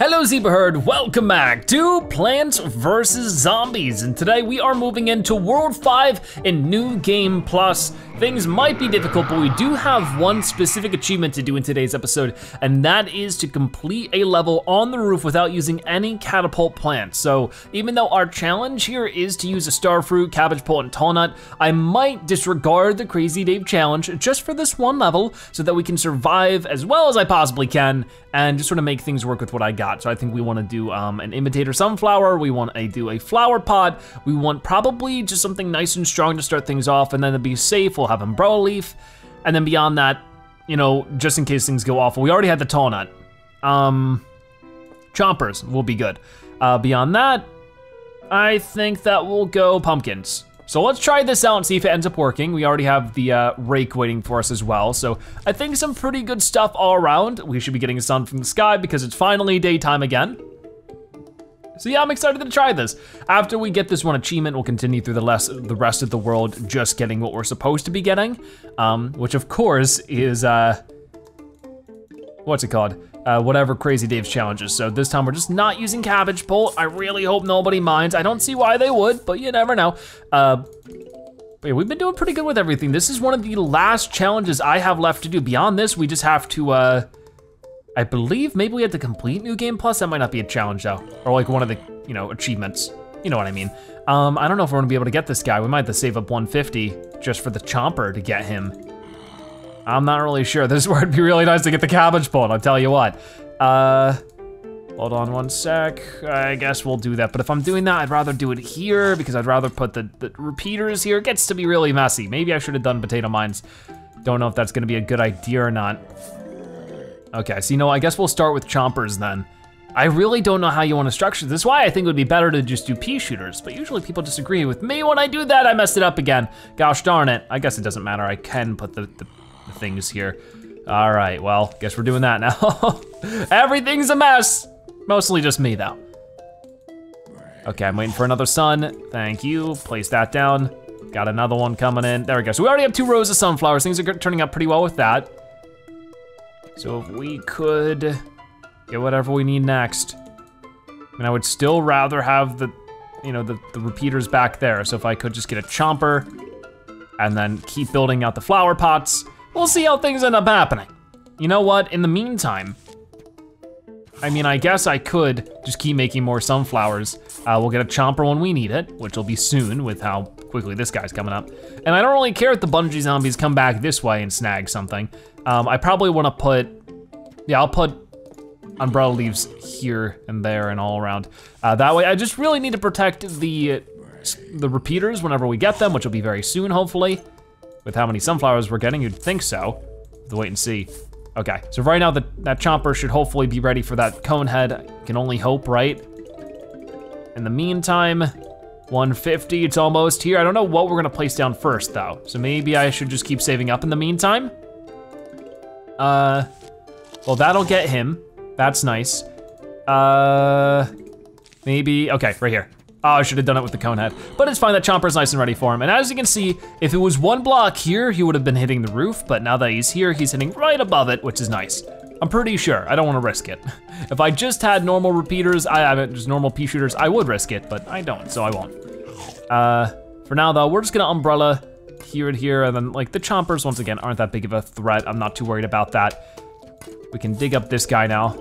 Hello Zebra Herd, welcome back to Plants vs. Zombies. And today we are moving into World 5 in New Game Plus. Things might be difficult, but we do have one specific achievement to do in today's episode, and that is to complete a level on the roof without using any catapult plants. So even though our challenge here is to use a starfruit, cabbage pult, and tall nut, I might disregard the Crazy Dave challenge just for this one level so that we can survive as well as I possibly can and just sort of make things work with what I got. So I think we wanna do an imitator sunflower, we wanna do a flower pot, we want probably just something nice and strong to start things off, and then to be safe, we'll have umbrella leaf, and then beyond that, you know, just in case things go awful, we already had the tall nut. Chompers will be good. Beyond that, I think that will go pumpkins. So let's try this out and see if it ends up working. We already have the rake waiting for us as well. So I think some pretty good stuff all around. We should be getting a sun from the sky because it's finally daytime again. So yeah, I'm excited to try this. After we get this one achievement, we'll continue through the rest of the world just getting what we're supposed to be getting, which of course is, what's it called? Whatever Crazy Dave's challenges. So this time we're just not using cabbage pult. I really hope nobody minds. I don't see why they would, but you never know. But yeah, we've been doing pretty good with everything. This is one of the last challenges I have left to do. Beyond this, we just have to, I believe maybe we have to complete New Game Plus. That might not be a challenge though. Or like one of the, you know, achievements. You know what I mean. I don't know if we're gonna be able to get this guy. We might have to save up 150 just for the chomper to get him. I'm not really sure. This is where it'd be really nice to get the cabbage pult, I'll tell you what. Hold on one sec. I guess we'll do that. But if I'm doing that, I'd rather do it here because I'd rather put the repeaters here. It gets to be really messy. Maybe I should have done potato mines. Don't know if that's gonna be a good idea or not. Okay, so you know, I guess we'll start with chompers then. I really don't know how you wanna structure this. This is why I think it would be better to just do pea shooters, but usually people disagree with me when I do that. I messed it up again. Gosh darn it. I guess it doesn't matter. I can put the things here. All right, well, guess we're doing that now. Everything's a mess. Mostly just me though. Okay, I'm waiting for another sun. Thank you, place that down. Got another one coming in. There we go. So we already have 2 rows of sunflowers. Things are turning out pretty well with that. So if we could get whatever we need next. I mean, I would still rather have the, you know, the repeaters back there. So if I could just get a chomper and then keep building out the flower pots, we'll see how things end up happening. You know what, in the meantime, I mean, I guess I could just keep making more sunflowers. We'll get a chomper when we need it, which will be soon with how quickly this guy's coming up. And I don't really care if the bungee zombies come back this way and snag something. I probably wanna put, yeah, I'll put umbrella leaves here and there and all around. That way, I just really need to protect the repeaters whenever we get them, which will be very soon, hopefully. With how many sunflowers we're getting, you'd think so. Have to wait and see. Okay, so right now that chomper should hopefully be ready for that cone head. Can only hope, right? In the meantime, 150, it's almost here. I don't know what we're gonna place down first though. So maybe I should just keep saving up in the meantime. Well, that'll get him. That's nice. Maybe, okay, right here. Oh, I should have done it with the cone head, but it's fine, that chomper's nice and ready for him. And as you can see, if it was 1 block here, he would have been hitting the roof, but now that he's here, he's hitting right above it, which is nice. I'm pretty sure, I don't wanna risk it. If I just had normal repeaters, just normal pea shooters, I would risk it, but I don't, so I won't. For now though, we're just gonna umbrella here and here, and then like the chompers, once again, aren't that big of a threat. I'm not too worried about that. We can dig up this guy now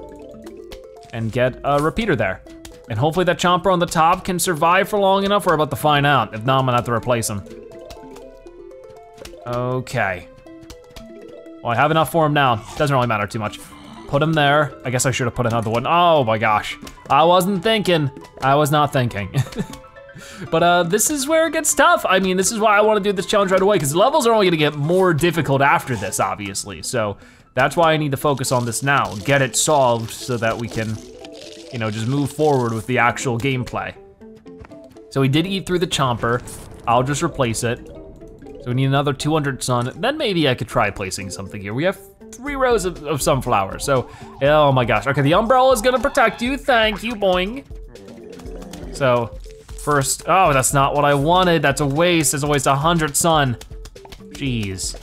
and get a repeater there. And hopefully that chomper on the top can survive for long enough. We're about to find out. If not, I'm gonna have to replace him. Okay. Well, I have enough for him now. Doesn't really matter too much. Put him there. I guess I should have put another one. Oh my gosh. I wasn't thinking. I was not thinking. But this is where it gets tough. I mean, this is why I wanna do this challenge right away, because the levels are only gonna get more difficult after this, obviously. So that's why I need to focus on this now. Get it solved so that we can, you know, just move forward with the actual gameplay. So we did eat through the chomper. I'll just replace it. So we need another 200 sun. Then maybe I could try placing something here. We have 3 rows of sunflowers. So, oh my gosh. Okay, the umbrella is gonna protect you. Thank you, boing. So first, oh, that's not what I wanted. That's a waste. It's a waste of 100 sun. Jeez.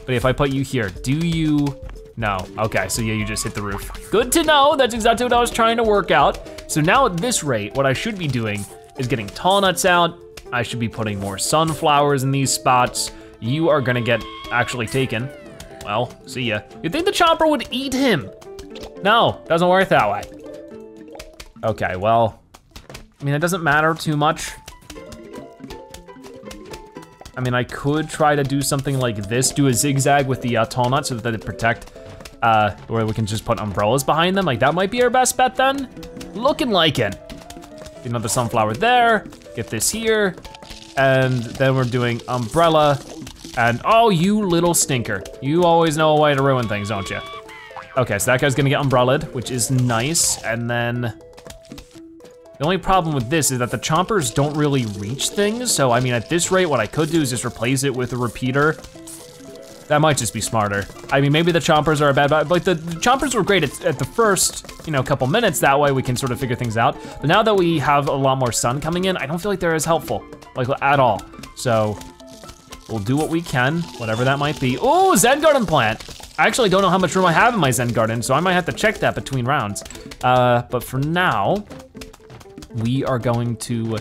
But if I put you here, do you? No, okay, so yeah, you just hit the roof. Good to know, that's exactly what I was trying to work out. So now at this rate, what I should be doing is getting tall nuts out. I should be putting more sunflowers in these spots. You are gonna get actually taken. Well, see ya. You'd think the chopper would eat him. No, doesn't work that way. Okay, well, I mean, it doesn't matter too much. I mean, I could try to do something like this, do a zigzag with the tall nuts so that they protect, where we can just put umbrellas behind them. Like that might be our best bet then. Looking like it. Get another sunflower there, get this here, and then we're doing umbrella. And oh, you little stinker. You always know a way to ruin things, don't you? Okay, so that guy's gonna get umbrellaed, which is nice. And then the only problem with this is that the chompers don't really reach things. So I mean, at this rate, what I could do is just replace it with a repeater. That might just be smarter. I mean, maybe the chompers are a bad, but like the chompers were great at the first, couple minutes. That way we can sort of figure things out. But now that we have a lot more sun coming in, I don't feel like they're as helpful, like at all. So we'll do what we can, whatever that might be. Oh, Zen garden plant. I actually don't know how much room I have in my Zen garden, so I might have to check that between rounds. But for now, we are going to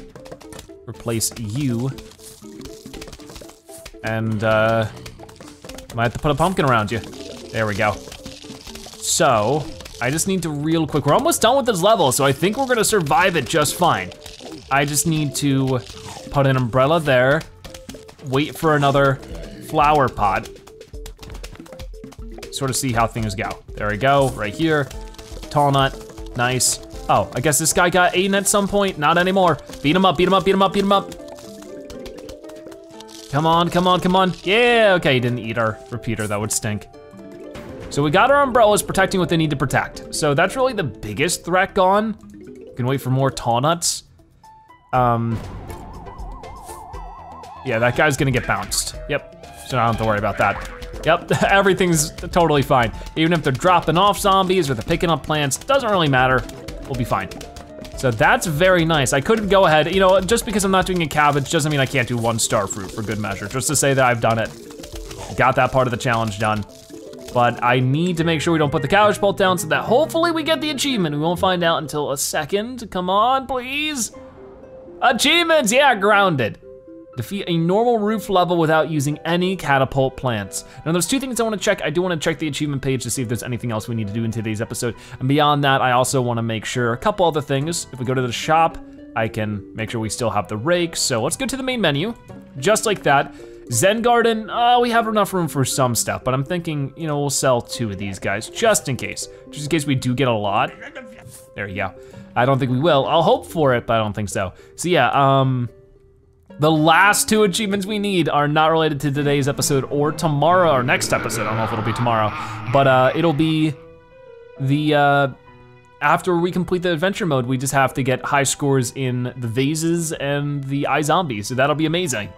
replace you. And might have to put a pumpkin around you. There we go. So, I just need to real quick, we're almost done with this level, so I think we're gonna survive it just fine. I just need to put an umbrella there, wait for another flower pot, sort of see how things go. There we go, right here, tall nut, nice. Oh, I guess this guy got eaten at some point, not anymore. Beat him up, beat him up, beat him up, beat him up. Come on, come on, come on. Yeah, okay, he didn't eat our repeater, that would stink. So we got our umbrellas protecting what they need to protect. So that's really the biggest threat gone. Can wait for more tall nuts. Yeah, that guy's gonna get bounced. Yep, so I don't have to worry about that. Yep, everything's totally fine. Even if they're dropping off zombies or they're picking up plants, doesn't really matter, we'll be fine. So that's very nice. I could go ahead, just because I'm not doing a cabbage doesn't mean I can't do one star fruit for good measure, just to say that I've done it. Got that part of the challenge done. But I need to make sure we don't put the cabbage bolt down so that hopefully we get the achievement. We won't find out until a second. Come on, please. Achievements, yeah, grounded. Defeat a normal roof level without using any catapult plants. Now there's two things I wanna check. I do wanna check the achievement page to see if there's anything else we need to do in today's episode. And beyond that, I also wanna make sure a couple other things. If we go to the shop, I can make sure we still have the rake. So let's go to the main menu, just like that. Zen garden, we have enough room for some stuff, but I'm thinking, we'll sell 2 of these guys, just in case we do get a lot. There you go. I don't think we will. I'll hope for it, but I don't think so. So yeah, the last 2 achievements we need are not related to today's episode or tomorrow, or next episode. I don't know if it'll be tomorrow, but it'll be the, after we complete the adventure mode, we just have to get high scores in the vases and the iZombies, so that'll be amazing.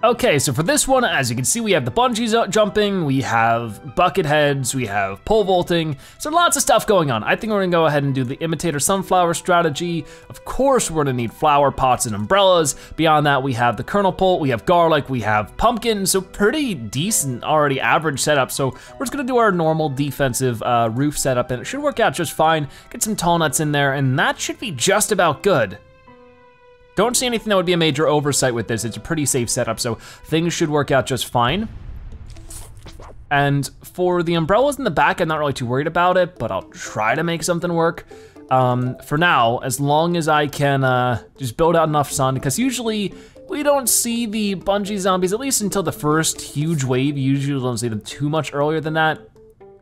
Okay, so for this one, as you can see, we have the bungee jumping, we have bucket heads, we have pole vaulting, so lots of stuff going on. I think we're gonna go ahead and do the imitator sunflower strategy. Of course, we're gonna need flower pots and umbrellas. Beyond that, we have the kernel pole, we have garlic, we have pumpkin, so pretty decent, already average setup. So we're just gonna do our normal defensive roof setup, and it should work out just fine. Get some tall nuts in there, and that should be just about good. Don't see anything that would be a major oversight with this. It's a pretty safe setup, so things should work out just fine. And for the umbrellas in the back, I'm not really too worried about it, but I'll try to make something work. For now, as long as I can just build out enough sun, because usually we don't see the bungee zombies, at least until the first huge wave. Usually don't see them too much earlier than that.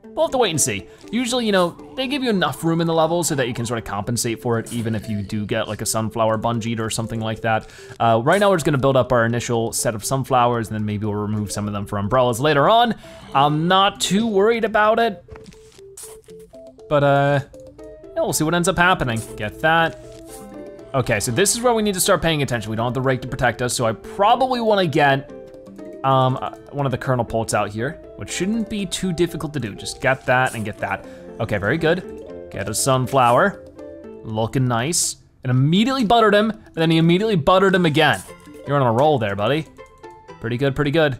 We'll have to wait and see. Usually, they give you enough room in the level so that you can sort of compensate for it, even if you do get like a sunflower bungee or something like that. Right now, we're just gonna build up our initial set of sunflowers, and then maybe we'll remove some of them for umbrellas later on. I'm not too worried about it, but yeah, we'll see what ends up happening. Get that. Okay, so this is where we need to start paying attention. We don't have the rake to protect us, so I probably wanna get one of the kernel poles out here, which shouldn't be too difficult to do. Just get that and get that. Okay, very good. Get a sunflower, looking nice. And immediately buttered him, and then he immediately buttered him again. You're on a roll there, buddy. Pretty good, pretty good.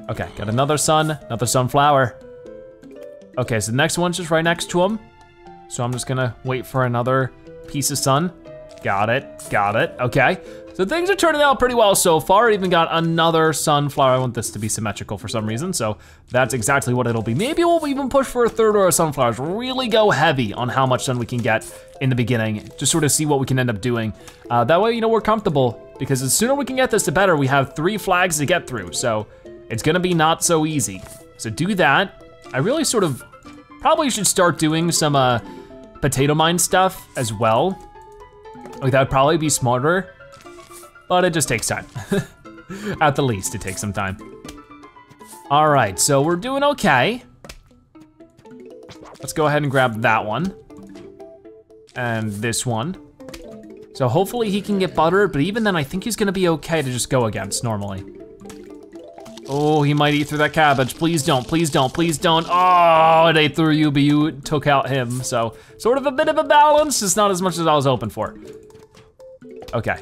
Okay, got another sunflower. Okay, so the next one's just right next to him. So I'm just gonna wait for another piece of sun. Got it, okay. So things are turning out pretty well so far. I even got another sunflower. I want this to be symmetrical for some reason, so that's exactly what it'll be. Maybe we'll even push for a third row of sunflowers. Really go heavy on how much sun we can get in the beginning, just sort of see what we can end up doing. That way, you know, we're comfortable, because the sooner we can get this, the better. We have 3 flags to get through, so it's gonna be not so easy. So do that. I really sort of probably should start doing some potato mine stuff as well. Like, that would probably be smarter, but it just takes time. At the least, it takes some time. All right, so we're doing okay. Let's go ahead and grab that one. And this one. So hopefully he can get buttered, but even then I think he's gonna be okay to just go against normally. Oh, he might eat through that cabbage. Please don't, please don't, please don't. Oh, it ate through you, but you took out him. So sort of a bit of a balance, it's not as much as I was hoping for. Okay,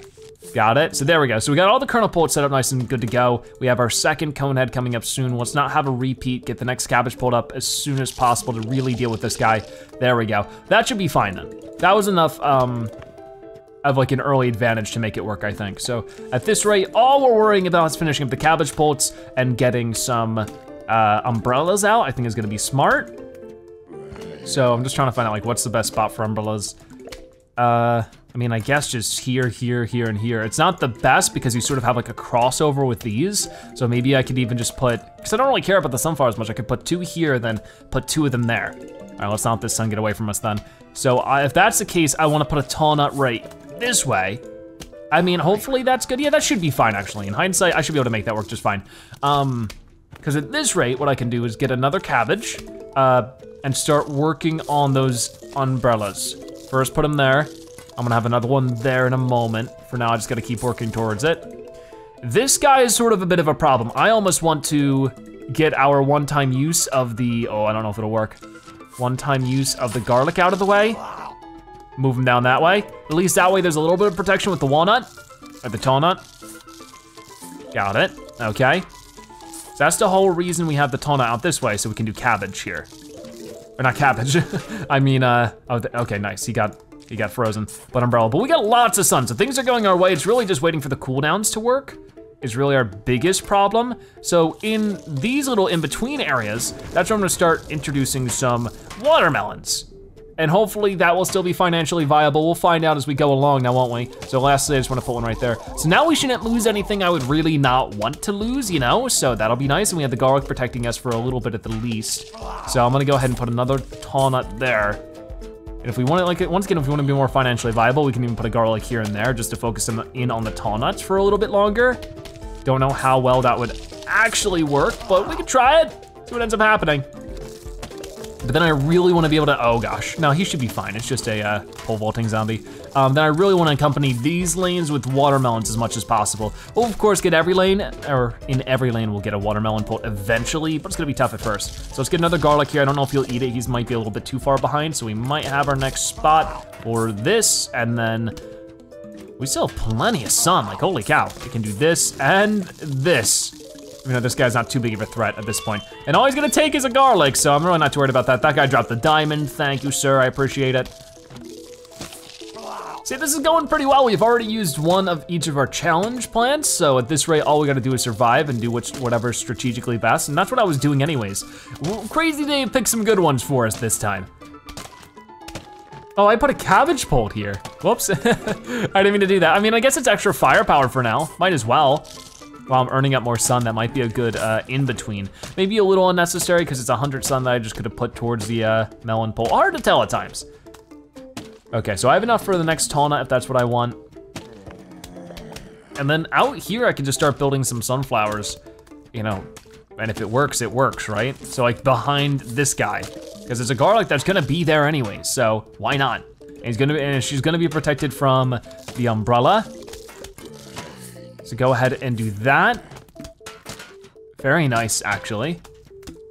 got it. So there we go. So we got all the kernel pulls set up nice and good to go. We have our second cone head coming up soon. Let's not have a repeat, get the next cabbage pulled up as soon as possible to really deal with this guy. There we go. That should be fine then. That was enough of like an early advantage to make it work, I think. So at this rate, all we're worrying about is finishing up the cabbage pulls and getting some umbrellas out. I think is gonna be smart. So I'm just trying to find out like what's the best spot for umbrellas. I mean, I guess just here, here, here, and here. It's not the best because you sort of have like a crossover with these. So maybe I could even just put, because I don't really care about the sunflowers much, I could put 2 here, then put 2 of them there. All right, let's not let this sun get away from us then. So if that's the case, I wanna put a tall nut right this way. I mean, hopefully that's good. Yeah, that should be fine actually. In hindsight, I should be able to make that work just fine. Because at this rate, what I can do is get another cabbage and start working on those umbrellas. First put them there. I'm gonna have another one there in a moment. For now, I just gotta keep working towards it. This guy is sort of a bit of a problem. I almost want to get our one-time use of the, oh, I don't know if it'll work. One-time use of the garlic out of the way. Move him down that way. At least that way there's a little bit of protection with the walnut, or the tall nut. Got it, okay. So that's the whole reason we have the tall nut out this way, so we can do cabbage here. Or not cabbage, I mean, okay, nice, he got frozen, but umbrella. But we got lots of sun, so things are going our way. It's really just waiting for the cooldowns to work is really our biggest problem. So in these little in-between areas, that's where I'm gonna start introducing some watermelons. And hopefully that will still be financially viable. We'll find out as we go along now, won't we? So lastly, I just wanna put one right there. So now we shouldn't lose anything I would really not want to lose, you know? So that'll be nice, and we have the garlic protecting us for a little bit at the least. So I'm gonna go ahead and put another tall nut there. And if we want it, like, once again, if we want to be more financially viable, we can even put a garlic here and there just to focus in on the tall nuts for a little bit longer. Don't know how well that would actually work, but we could try it, see what ends up happening. But then I really want to be able to, oh gosh, no, he should be fine. It's just a pole vaulting zombie. Then I really want to accompany these lanes with watermelons as much as possible. We'll of course get every lane, or in every lane we'll get a watermelon pull eventually, but it's gonna be tough at first. So let's get another garlic here. I don't know if he'll eat it. He might be a little bit too far behind, so we might have our next spot for this, and then we still have plenty of sun, like holy cow. We can do this and this. You know, this guy's not too big of a threat at this point. And all he's gonna take is a garlic, so I'm really not too worried about that. That guy dropped the diamond. Thank you, sir, I appreciate it. See, this is going pretty well. We've already used one of each of our challenge plants, so at this rate, all we gotta do is survive and do whatever's strategically best, and that's what I was doing anyways. Crazy Dave picked some good ones for us this time. Oh, I put a cabbage pole here. Whoops, I didn't mean to do that. I mean, I guess it's extra firepower for now. Might as well. While I'm earning up more sun, that might be a good in-between. Maybe a little unnecessary because it's 100 sun that I just could have put towards the melon pole. Hard to tell at times. Okay, so I have enough for the next tall nut if that's what I want. And then out here, I can just start building some sunflowers, you know, and if it works, right? So like behind this guy, because there's a garlic that's gonna be there anyway, so why not? And she's gonna be protected from the umbrella. So go ahead and do that. Very nice, actually.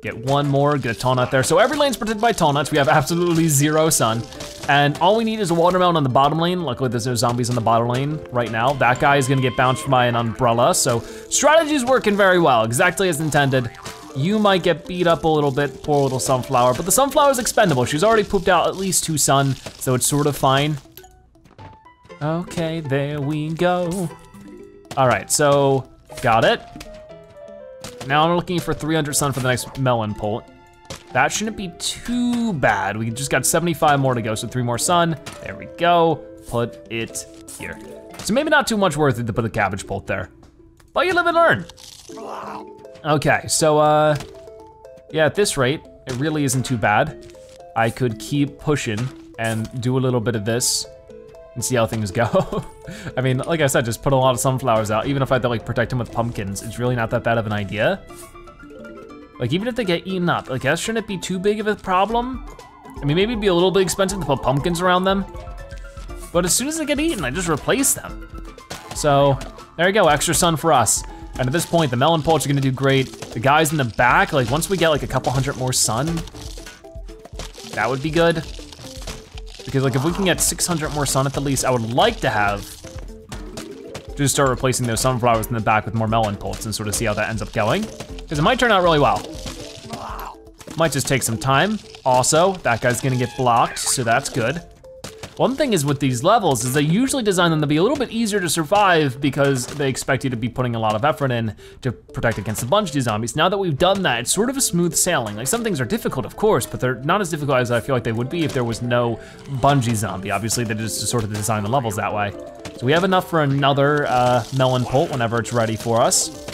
Get one more, get a tall nut there. So every lane's protected by tall nuts. We have absolutely 0 sun. And all we need is a watermelon on the bottom lane. Luckily there's no zombies on the bottom lane right now. That guy is gonna get bounced by an umbrella. So strategy's working very well, exactly as intended. You might get beat up a little bit, poor little sunflower, but the sunflower's expendable. She's already pooped out at least 2 sun, so it's sort of fine. Okay, there we go. All right, so got it. Now I'm looking for 300 sun for the next melon pult. That shouldn't be too bad. We just got 75 more to go, so 3 more sun. There we go, put it here. So maybe not too much worth it to put a cabbage pult there, but you live and learn. Okay, so yeah, at this rate, it really isn't too bad. I could keep pushing and do a little bit of this and see how things go. I mean, like I said, just put a lot of sunflowers out. Even if I had to like protect them with pumpkins, it's really not that bad of an idea. Like even if they get eaten up, like that shouldn't be too big of a problem. I mean, maybe it'd be a little bit expensive to put pumpkins around them, but as soon as they get eaten, I just replace them. So there you go, extra sun for us. And at this point, the melon pults are gonna do great. The guys in the back, like once we get like a couple hundred more sun, that would be good. Because like if we can get 600 more sun at the least, I would like to have, just start replacing those sunflowers in the back with more melon pults and sort of see how that ends up going. Because it might turn out really well. Might just take some time. Also, that guy's gonna get blocked, so that's good. One thing is with these levels is they usually design them to be a little bit easier to survive because they expect you to be putting a lot of effort in to protect against the bungee zombies. Now that we've done that, it's sort of a smooth sailing. Like some things are difficult, of course, but they're not as difficult as I feel like they would be if there was no bungee zombie. Obviously, they just sort of design the levels that way. So we have enough for another melon pult whenever it's ready for us.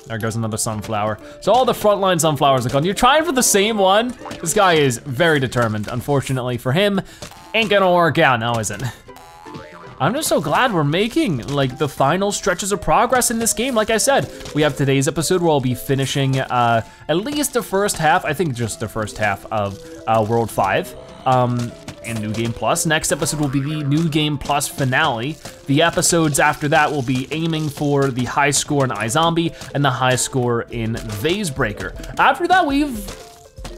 There goes another sunflower. So all the frontline sunflowers are gone. You're trying for the same one? This guy is very determined. Unfortunately for him, ain't gonna work out, now is it? I'm just so glad we're making like the final stretches of progress in this game. Like I said, we have today's episode where we'll be finishing at least the first half, I think just the first half of World 5 in New Game Plus. Next episode will be the New Game Plus finale. The episodes after that will be aiming for the high score in iZombie and the high score in Vazebreaker. After that, we've,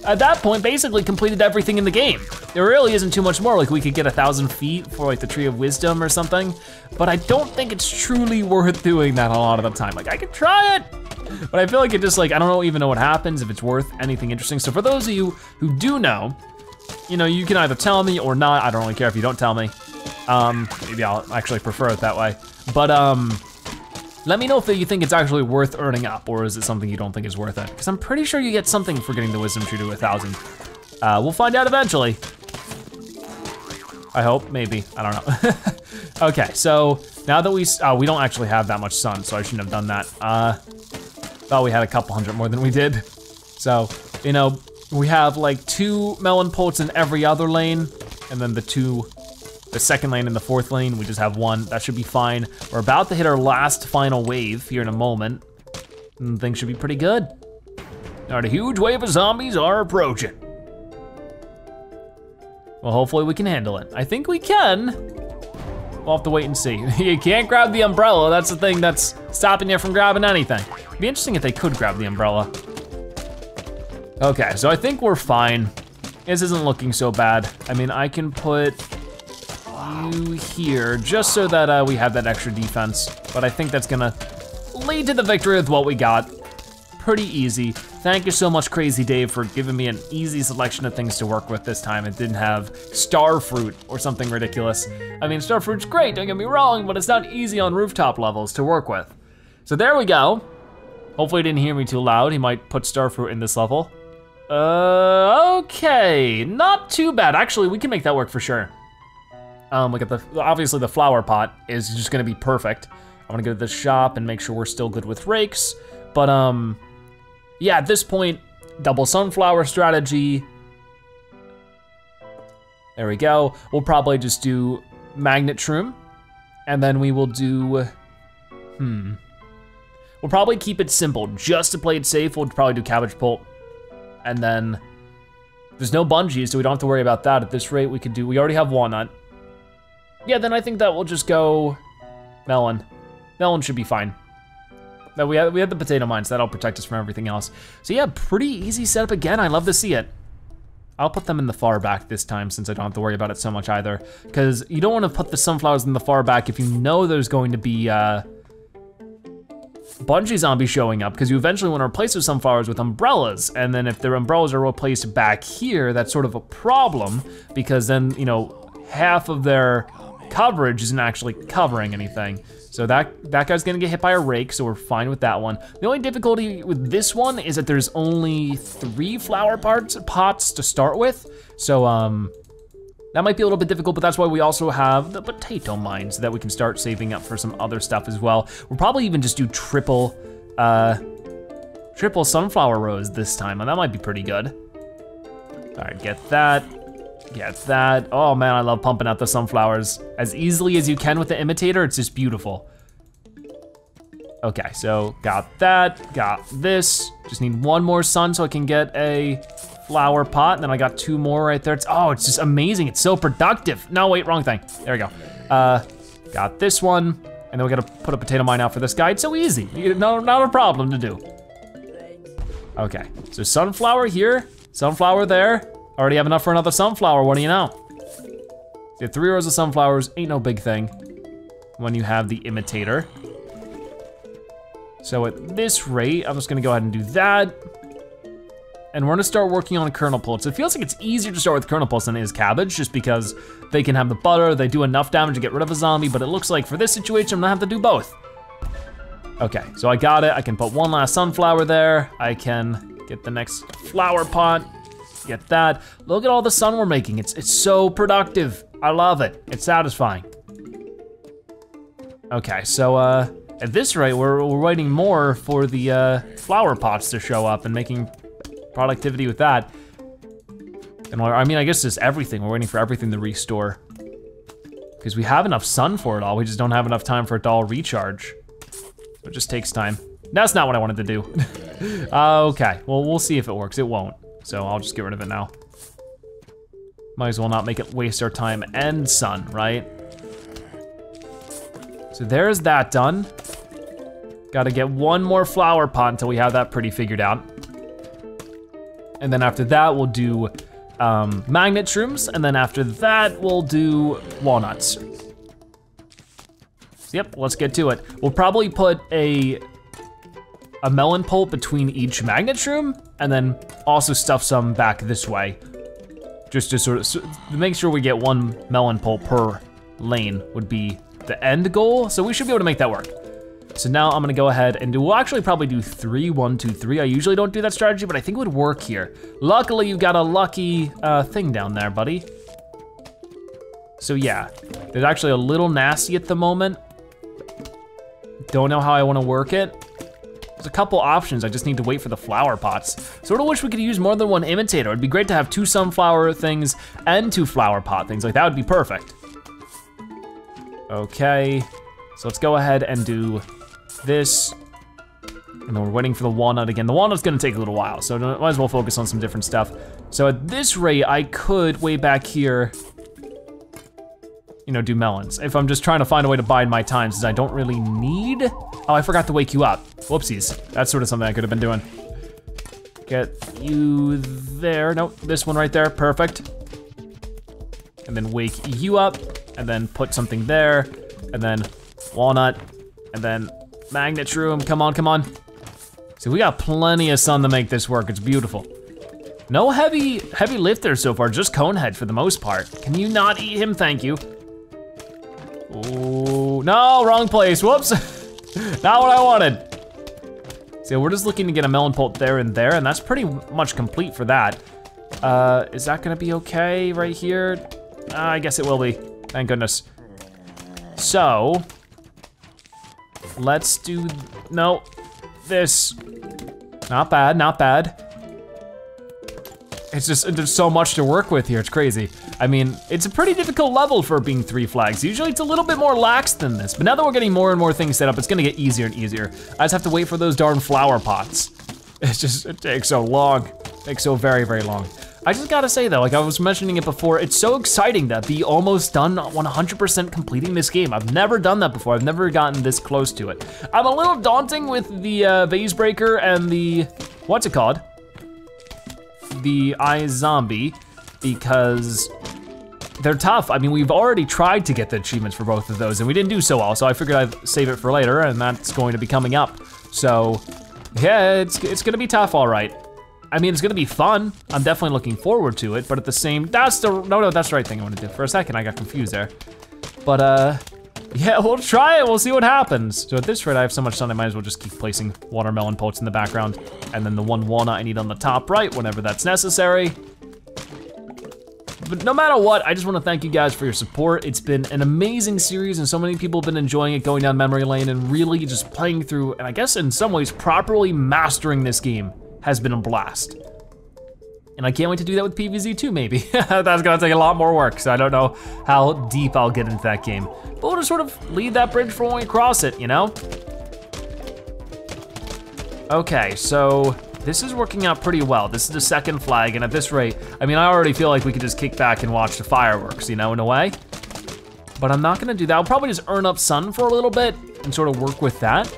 at that point, basically completed everything in the game. There really isn't too much more. Like we could get 1,000 feet for like the Tree of Wisdom or something, but I don't think it's truly worth doing that a lot of the time. Like I could try it, but I feel like it just like, I don't even know what happens, if it's worth anything interesting. So for those of you who do know, you know, you can either tell me or not. I don't really care if you don't tell me. Maybe I'll actually prefer it that way. But let me know if you think it's actually worth earning up, or is it something you don't think is worth it? Because I'm pretty sure you get something for getting the Wisdom Tree to 1,000. We'll find out eventually. I hope, maybe, I don't know. Okay, so now that we don't actually have that much sun, so I shouldn't have done that. Thought we had a couple hundred more than we did. So, you know, we have like 2 melon pults in every other lane, and then the second lane and the 4th lane, we just have 1. That should be fine. We're about to hit our last final wave here in a moment, and things should be pretty good. All right, a huge wave of zombies are approaching. Well, hopefully we can handle it. I think we can. We'll have to wait and see. You can't grab the umbrella. That's the thing that's stopping you from grabbing anything. It'd be interesting if they could grab the umbrella. Okay, so I think we're fine. This isn't looking so bad. I mean, I can put you here just so that we have that extra defense, but I think that's gonna lead to the victory with what we got. Pretty easy. Thank you so much, Crazy Dave, for giving me an easy selection of things to work with this time. It didn't have star fruit or something ridiculous. I mean, star fruit's great, don't get me wrong, but it's not easy on rooftop levels to work with. So there we go. Hopefully he didn't hear me too loud. He might put star fruit in this level. Okay, not too bad. Actually, we can make that work for sure. Look at obviously the flower pot is just gonna be perfect. I wanna go to the shop and make sure we're still good with rakes. But yeah, at this point, double sunflower strategy. There we go. We'll probably just do magnet shroom, and then we will do, we'll probably keep it simple. Just to play it safe, we'll probably do cabbage pult. And then there's no bungees, so we don't have to worry about that. At this rate, we already have walnut. Yeah, then I think that we'll just go melon. Melon should be fine. Now we had the potato mines, that'll protect us from everything else. So yeah, pretty easy setup again, I love to see it. I'll put them in the far back this time since I don't have to worry about it so much either. Because you don't want to put the sunflowers in the far back if you know there's going to be bungee zombies showing up because you eventually want to replace those sunflowers with umbrellas. And then if their umbrellas are replaced back here, that's sort of a problem because then, you know, half of their coverage isn't actually covering anything. So that guy's gonna get hit by a rake, so we're fine with that one. The only difficulty with this one is that there's only 3 flower pots to start with. So that might be a little bit difficult, but that's why we also have the potato mines that we can start saving up for some other stuff as well. We'll probably even just do triple sunflower rows this time, and that might be pretty good. All right, get that. Get that. Oh man, I love pumping out the sunflowers as easily as you can with the imitator. It's just beautiful. Okay, so got that, got this. Just need 1 more sun so I can get a flower pot, and then I got 2 more right there. It's just amazing, it's so productive. No, wait, wrong thing. There we go. Got this one, and then we gotta put a potato mine out for this guy. It's so easy, not a problem to do. Okay, so sunflower here, sunflower there. Already have enough for another sunflower, what do you know? You have 3 rows of sunflowers, ain't no big thing when you have the imitator. So at this rate, I'm just gonna go ahead and do that. And we're gonna start working on kernel pulse. It feels like it's easier to start with kernel pulse than it is cabbage, just because they can have the butter, they do enough damage to get rid of a zombie, but it looks like for this situation, I'm gonna have to do both. Okay, so I got it. I can put 1 last sunflower there. I can get the next flower pot. Get that. Look at all the sun we're making. It's so productive. I love it. It's satisfying. Okay, so at this rate, we're waiting more for the flower pots to show up and making productivity with that. And I mean, I guess just everything. We're waiting for everything to restore. Because we have enough sun for it all. We just don't have enough time for it to all recharge. It just takes time. That's not what I wanted to do. Okay, well, we'll see if it works. It won't. So I'll just get rid of it now. Might as well not make it waste our time and sun, right? So there's that done. Gotta get 1 more flower pot until we have that pretty figured out. And then after that, we'll do magnet shrooms, and then after that, we'll do walnuts. So yep, let's get to it. We'll probably put a melon pulp between each magnet shroom, and then also stuff some back this way. Just to sort of to make sure we get 1 melon pulp per lane would be the end goal. So we should be able to make that work. So now I'm gonna go ahead and we'll actually probably do 3, 1, 2, 3. I usually don't do that strategy, but I think it would work here. Luckily, you got a lucky thing down there, buddy. So yeah, there's actually a little nasty at the moment. Don't know how I wanna work it. There's a couple options, I just need to wait for the flower pots. Sort of wish we could use more than 1 imitator. It'd be great to have 2 sunflower things and 2 flower pot things. Like that would be perfect. Okay, so let's go ahead and do this. And then we're waiting for the walnut again. The walnut's gonna take a little while, so might as well focus on some different stuff. So at this rate, I could, way back here, you know, do melons. If I'm just trying to find a way to bide my time, since I don't really need. Oh, I forgot to wake you up. Whoopsies. That's sort of something I could have been doing. Get you there. Nope, this one right there, perfect. And then wake you up, and then put something there, and then walnut, and then magnet shroom, come on, come on. So we got plenty of sun to make this work, it's beautiful. No heavy lifters so far, just Conehead for the most part. Can you not eat him, thank you. Oh, no, wrong place, whoops. Not what I wanted. So we're just looking to get a melon pulp there, and that's pretty much complete for that. Is that gonna be okay right here? I guess it will be, thank goodness. So, let's do, no, this. Not bad, not bad. It's just, there's so much to work with here, it's crazy. I mean, it's a pretty difficult level for being 3 flags. Usually it's a little bit more lax than this, but now that we're getting more and more things set up, it's gonna get easier and easier. I just have to wait for those darn flower pots. It takes so long. It takes so very, very long. I just gotta say though, like I was mentioning it before, it's so exciting to be almost done 100% completing this game. I've never done that before. I've never gotten this close to it. I'm a little daunting with the vase breaker and the, what's it called? The zombie, because they're tough. I mean, we've already tried to get the achievements for both of those and we didn't do so well, so I figured I'd save it for later, and that's going to be coming up. So, yeah, it's gonna be tough, all right. I mean, it's gonna be fun. I'm definitely looking forward to it, but at the same, that's the right thing I wanna do. For a second, I got confused there. But yeah, we'll try it, we'll see what happens. So at this rate, I have so much sun, I might as well just keep placing watermelon pots in the background, and then the one walnut I need on the top right whenever that's necessary. But no matter what, I just wanna thank you guys for your support. It's been an amazing series and so many people have been enjoying it, going down memory lane and really just playing through, and I guess in some ways, properly mastering this game has been a blast. And I can't wait to do that with PvZ too, maybe. That's gonna take a lot more work, so I don't know how deep I'll get into that game. But we'll just sort of leave that bridge for when we cross it, you know? Okay, so this is working out pretty well. This is the second flag, and at this rate, I mean, I already feel like we could just kick back and watch the fireworks, you know, in a way. But I'm not gonna do that. I'll probably just earn up sun for a little bit and sort of work with that.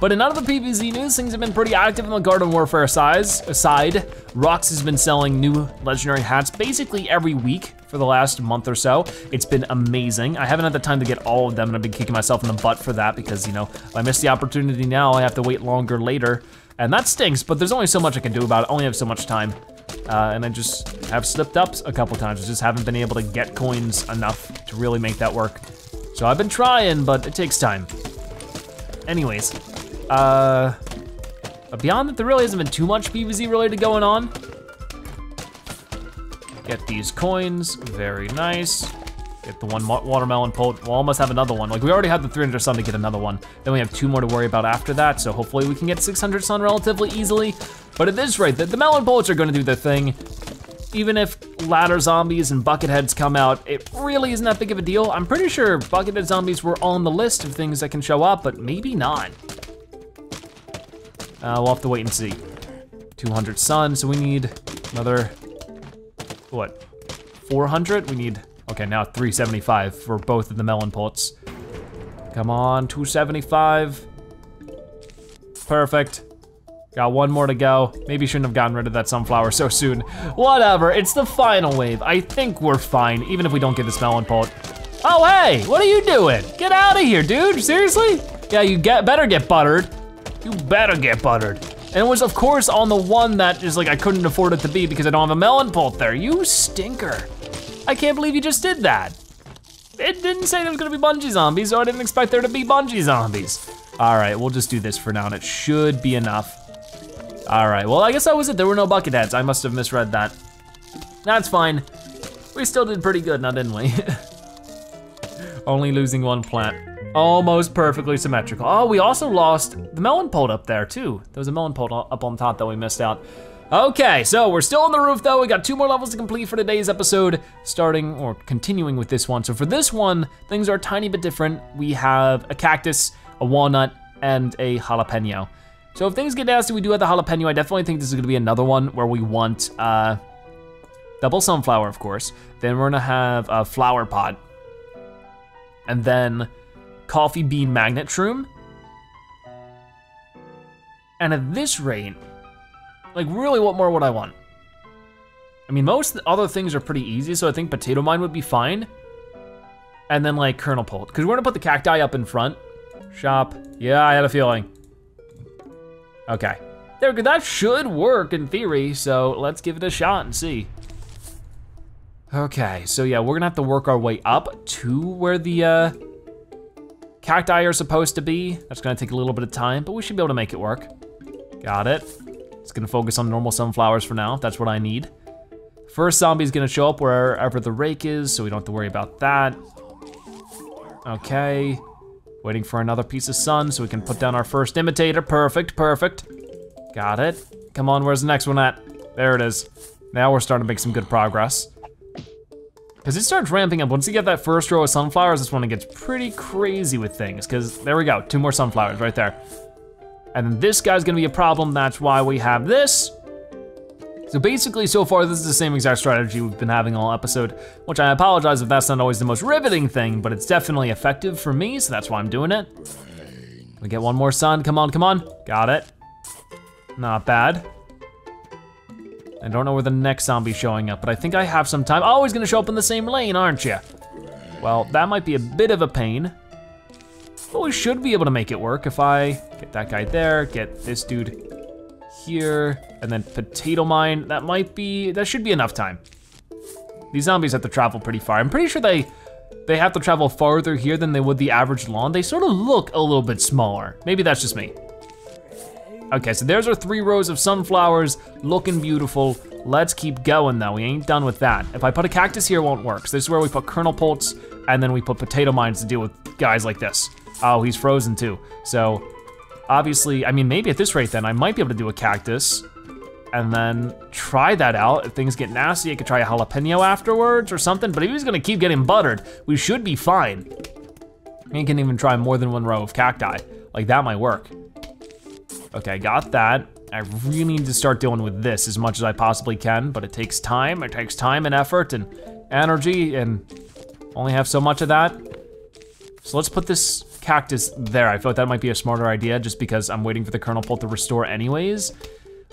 But in other PvZ news, things have been pretty active on the Garden Warfare side. Rux has been selling new legendary hats basically every week for the last month or so. It's been amazing. I haven't had the time to get all of them, and I've been kicking myself in the butt for that because, you know, if I miss the opportunity now, I have to wait longer later. And that stinks, but there's only so much I can do about it. I only have so much time. And I just have slipped up a couple times. I just haven't been able to get coins enough to really make that work. So I've been trying, but it takes time. Anyways, but beyond that, there really hasn't been too much PvZ related going on. Get these coins, very nice. Get the one watermelon pole, we'll almost have another one. Like we already had the 300 sun to get another one. Then we have 2 more to worry about after that, so hopefully we can get 600 sun relatively easily. But at this rate, the melon poets are gonna do their thing. Even if ladder zombies and bucket heads come out, it really isn't that big of a deal. I'm pretty sure buckethead zombies were on the list of things that can show up, but maybe not. We'll have to wait and see. 200 sun, so we need another, what, 400? We need, okay, now 375 for both of the melon pots. Come on, 275. Perfect. Got 1 more to go. Maybe shouldn't have gotten rid of that sunflower so soon. Whatever, it's the final wave. I think we're fine, even if we don't get this melon pot. Oh, hey, what are you doing? Get out of here, dude, seriously? Yeah, you better get buttered. You better get buttered. And it was, of course, on the one that is like, I couldn't afford it to be because I don't have a melon pult there. You stinker. I can't believe you just did that. It didn't say there was gonna be bungee zombies, so I didn't expect there to be bungee zombies. All right, we'll just do this for now, and it should be enough. All right, well, I guess that was it. There were no bucket heads. I must have misread that. That's fine. We still did pretty good now, didn't we? Only losing 1 plant. Almost perfectly symmetrical. Oh, we also lost the melon pot up there too. There was a melon pot up on top that we missed out. Okay, so we're still on the roof though. We got 2 more levels to complete for today's episode, starting or continuing with this one. So for this one, things are a tiny bit different. We have a cactus, a walnut, and a jalapeno. So if things get nasty, we do have the jalapeno. I definitely think this is gonna be another one where we want double sunflower, of course. Then we're gonna have a flower pot. And then coffee bean magnet shroom. And at this rate, like really what more would I want? I mean, most other things are pretty easy, so I think potato mine would be fine. And then like kernel pult, because we're gonna put the cacti up in front. Shop, yeah, I had a feeling. Okay, there we go, that should work in theory, so let's give it a shot and see. Okay, so yeah, we're gonna have to work our way up to where the cacti are supposed to be. That's gonna take a little bit of time, but we should be able to make it work. Got it. It's gonna focus on normal sunflowers for now. That's what I need. First zombie's gonna show up wherever the rake is, so we don't have to worry about that. Okay, waiting for another piece of sun so we can put down our first imitator. Perfect, perfect. Got it. Come on, where's the next one at? There it is. Now we're starting to make some good progress. Because it starts ramping up. Once you get that first row of sunflowers, this one gets pretty crazy with things, because there we go, 2 more sunflowers right there. And then this guy's gonna be a problem, that's why we have this. So basically, so far, this is the same exact strategy we've been having all episode, which I apologize if that's not always the most riveting thing, but it's definitely effective for me, so that's why I'm doing it. We get 1 more sun, come on, come on. Got it. Not bad. I don't know where the next zombie's showing up, but I think I have some time. Oh, he's gonna show up in the same lane, aren't you? Well, that might be a bit of a pain. but we should be able to make it work if I get that guy there, get this dude here, and then potato mine. That should be enough time. These zombies have to travel pretty far. I'm pretty sure they have to travel farther here than they would the average lawn. They sort of look a little bit smaller. Maybe that's just me. Okay, so there's our 3 rows of sunflowers, looking beautiful. Let's keep going though, we ain't done with that. If I put a cactus here, it won't work. So this is where we put kernel poults, and then we put potato mines to deal with guys like this. Oh, he's frozen too. So obviously, I mean, maybe at this rate then, I might be able to do a cactus and then try that out. If things get nasty, I could try a jalapeno afterwards or something, but if he's gonna keep getting buttered, we should be fine. We can even try more than 1 row of cacti. Like that might work. Okay, got that. I really need to start dealing with this as much as I possibly can, but it takes time. It takes time and effort and energy, and only have so much of that. So let's put this cactus there. I thought that might be a smarter idea just because I'm waiting for the kernel pult to restore anyways.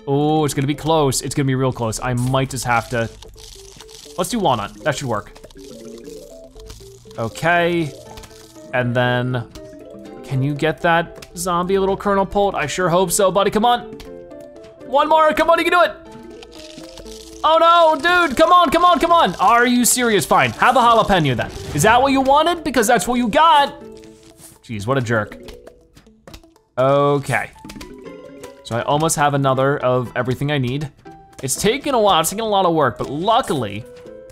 Oh, it's gonna be close. It's gonna be real close. I might just have to, let's do walnut, that should work. Okay, and then, can you get that zombie a little kernel pult? I sure hope so, buddy, come on. 1 more, come on, you can do it. Oh no, dude, come on, come on, come on. Are you serious? Fine, have a jalapeno then. Is that what you wanted? Because that's what you got. Jeez, what a jerk. Okay. So I almost have another of everything I need. It's taken a while, it's taken a lot of work, but luckily,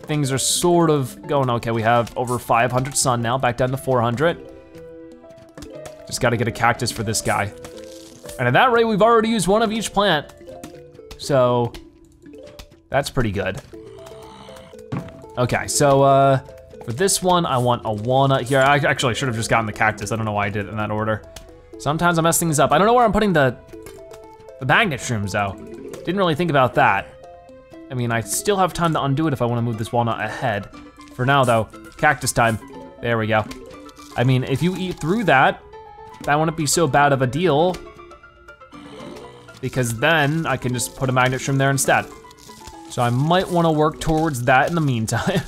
things are sort of going okay. We have over 500 sun now, back down to 400. Just gotta get a cactus for this guy. And at that rate, we've already used 1 of each plant. So, that's pretty good. Okay, so for this one, I want a walnut here. I actually should have just gotten the cactus. I don't know why I did it in that order. Sometimes I mess things up. I don't know where I'm putting the magnet shrooms though. Didn't really think about that. I mean, I still have time to undo it if I wanna move this walnut ahead. For now though, cactus time. There we go. I mean, if you eat through that wouldn't be so bad of a deal, because then I can just put a magnet shroom there instead. So I might wanna work towards that in the meantime.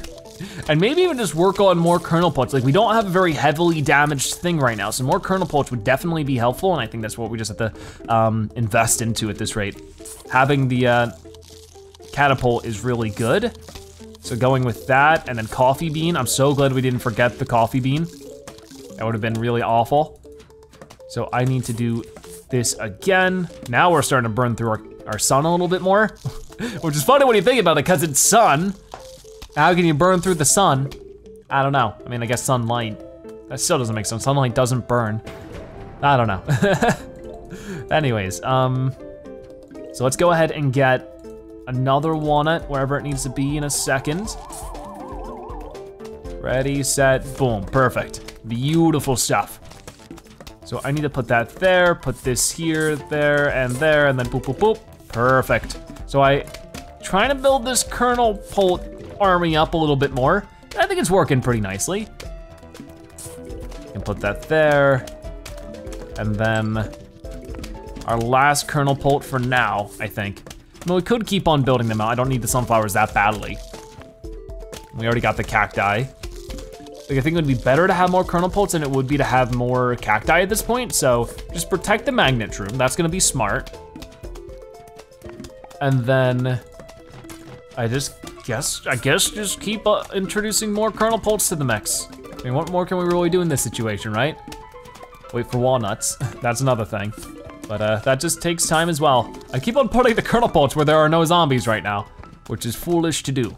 And maybe even just work on more kernel poults. Like we don't have a very heavily damaged thing right now, so more kernel poults would definitely be helpful, and I think that's what we just have to invest into at this rate. Having the catapult is really good. So going with that, and then coffee bean. I'm so glad we didn't forget the coffee bean. That would have been really awful. So I need to do this again. Now we're starting to burn through our sun a little bit more, which is funny when you think about it, because it's sun. How can you burn through the sun? I don't know. I mean, I guess sunlight. That still doesn't make sense. Sunlight doesn't burn. I don't know. Anyways, so let's go ahead and get another walnut wherever it needs to be in a second. Ready, set, boom, perfect. Beautiful stuff. So I need to put that there, put this here, there, and then boop, boop, boop. Perfect. So I trying to build this kernel pult army up a little bit more. I think it's working pretty nicely. And put that there. And then our last kernel pult for now, I think. I mean, we could keep on building them out. I don't need the sunflowers that badly. We already got the cacti. Like, I think it would be better to have more kernel pults than it would be to have more cacti at this point, so just protect the magnet room. That's gonna be smart. And then I guess just keep introducing more kernel pults to the mix. I mean, what more can we really do in this situation, right? Wait for walnuts, that's another thing. But that just takes time as well. I keep on putting the kernel pults where there are no zombies right now, which is foolish to do.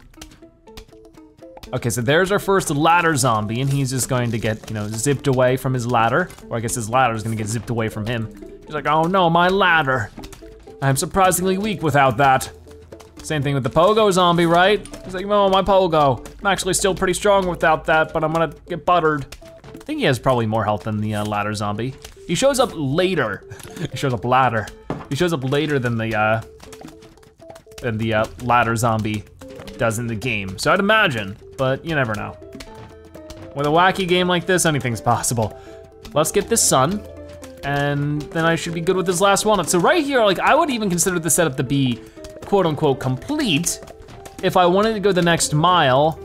Okay, so there's our first ladder zombie, and he's just going to get, zipped away from his ladder. Or I guess his ladder is gonna get zipped away from him. He's like, oh no, my ladder. I'm surprisingly weak without that. Same thing with the pogo zombie, right? He's like, oh, my pogo. I'm actually still pretty strong without that, but I'm gonna get buttered. I think he has probably more health than the ladder zombie. He shows up later. He shows up ladder. He shows up later than the ladder zombie does in the game. So I'd imagine, but you never know. With a wacky game like this, anything's possible. Let's get this sun, and then I should be good with this last walnut. So right here, like, I would even consider the setup to be quote unquote complete. If I wanted to go the next mile,